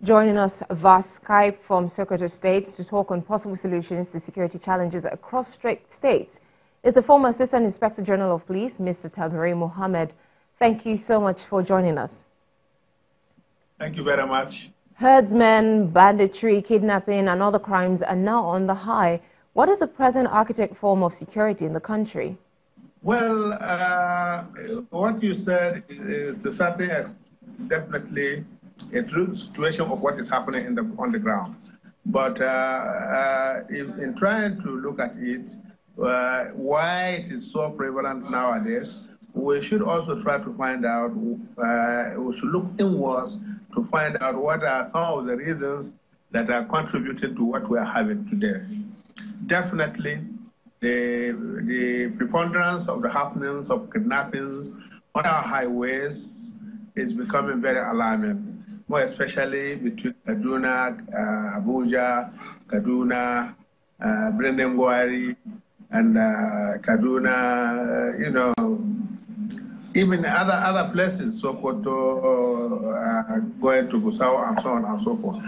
Joining us via Skype from Sokoto State to talk on possible solutions to security challenges across states is the former Assistant Inspector General of Police, Mr. Tabari Mohammed. Thank you so much for joining us. Thank you very much. Herdsmen, banditry, kidnapping and other crimes are now on the high. What is the present architect form of security in the country? Well, what you said is to certain extent definitely a true situation of what is happening on the ground. But in trying to look at it, why it is so prevalent nowadays, we should also try to find out, we should look inwards to find out what are some of the reasons that are contributing to what we are having today. Definitely, the preponderance of the happenings of kidnappings on our highways is becoming very alarming, more especially between Kaduna, Abuja, Kaduna, Brendengwari, and Kaduna, even other places, Sokoto, going to Gusau, and so on and so forth.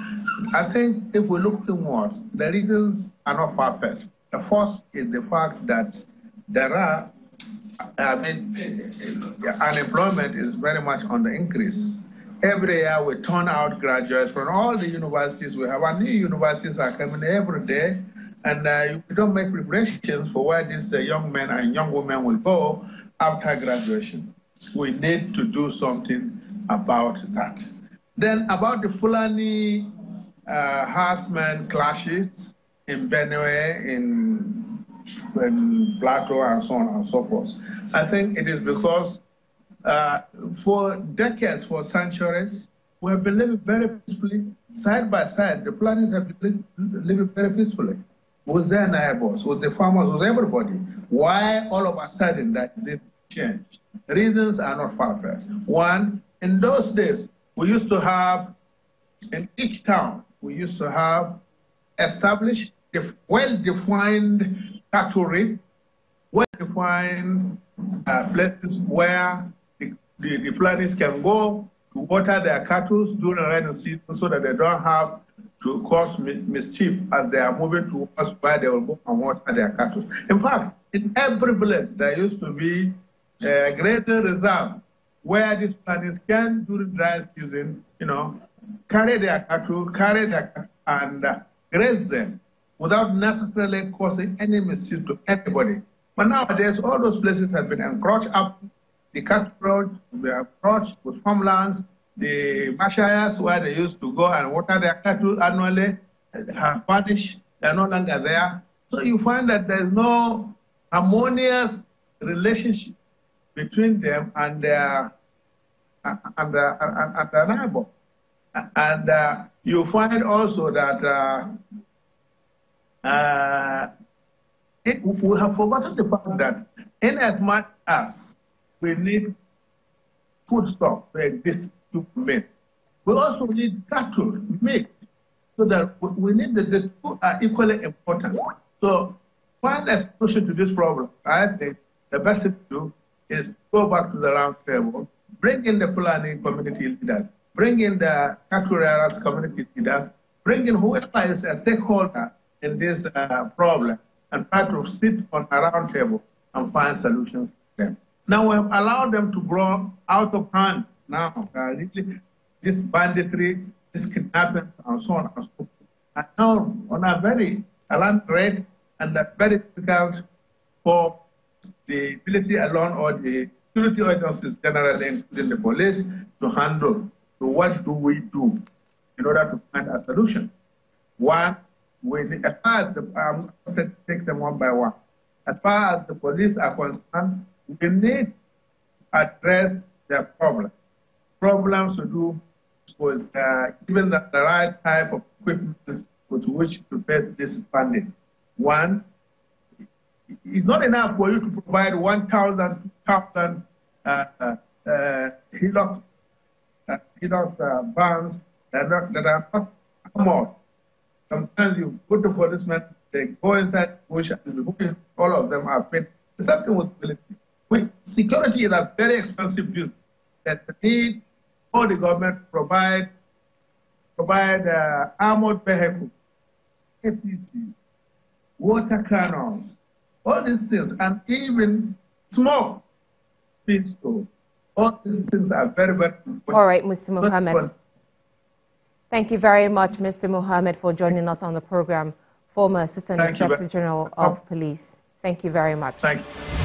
I think if we look inwards, the reasons are not far-fetched. The first is the fact that there are, unemployment is very much on the increase. Every year we turn out graduates from all the universities we have, and new universities are coming every day, and we don't make preparations for where these young men and young women will go after graduation. We need to do something about that. Then about the Fulani herdsmen clashes in Benue, in Plateau, and so on and so forth. I think it is because for decades, for centuries, we have been living very peacefully, side by side. The Fulanis have been living very peacefully with their neighbors, with the farmers, with everybody. Why all of a sudden that this change? Reasons are not far-fetched. One, in those days, we used to have, in each town, we used to have established well-defined cattle, well-defined places where the Fulanis can go to water their cattle during rainy season so that they don't have to cause mischief as they are moving towards where they will go and water their cattle. In fact, in every village, there used to be a grazing reserve where these Fulanis can, during dry season, carry their cattle, and graze them without necessarily causing any mischief to anybody. But nowadays, all those places have been encroached up. The cattle roads were approached with farmlands. The mashayas where they used to go and water their cattle annually have vanished. They're no longer there. So you find that there's no harmonious relationship between them and their neighbor. And you find also that we have forgotten the fact that in as much as we need foodstuff to exist to make, we also need cattle, meat, so that we need the two are equally important. So find a solution to this problem. I think the best thing to do is go back to the round table, bring in the Fulani community leaders, bring in the cattle rearers community leaders, bring in whoever is a stakeholder in this problem, and try to sit on a round table and find solutions for them. Now we have allowed them to grow out of hand. Now, this banditry, this kidnapping, and so on and so forth, are now on a very alarming rate, and that's very difficult for the military alone or the security agencies generally, including the police, to handle. So what do we do in order to find a solution? One, as far as I'm going to take them one by one. As far as the police are concerned, we need to address their problems. Problems to do with giving them the right type of equipment with which to face this funding. One, it's not enough for you to provide 1,000 hillock vans that are not armored. Sometimes you put the policemen, they go inside the bush, and before all of them are fit. There's something with military. Security is a very expensive business that need for the government to provide provide armored vehicles, APC, water cannons, all these things, and even smoke pistols. All these things are very, very important. All right, Mr. Mohammed. Thank you very much, Mr. Mohammed, for joining us on the program, former Assistant Inspector General of Police. Thank you very much. Thank you.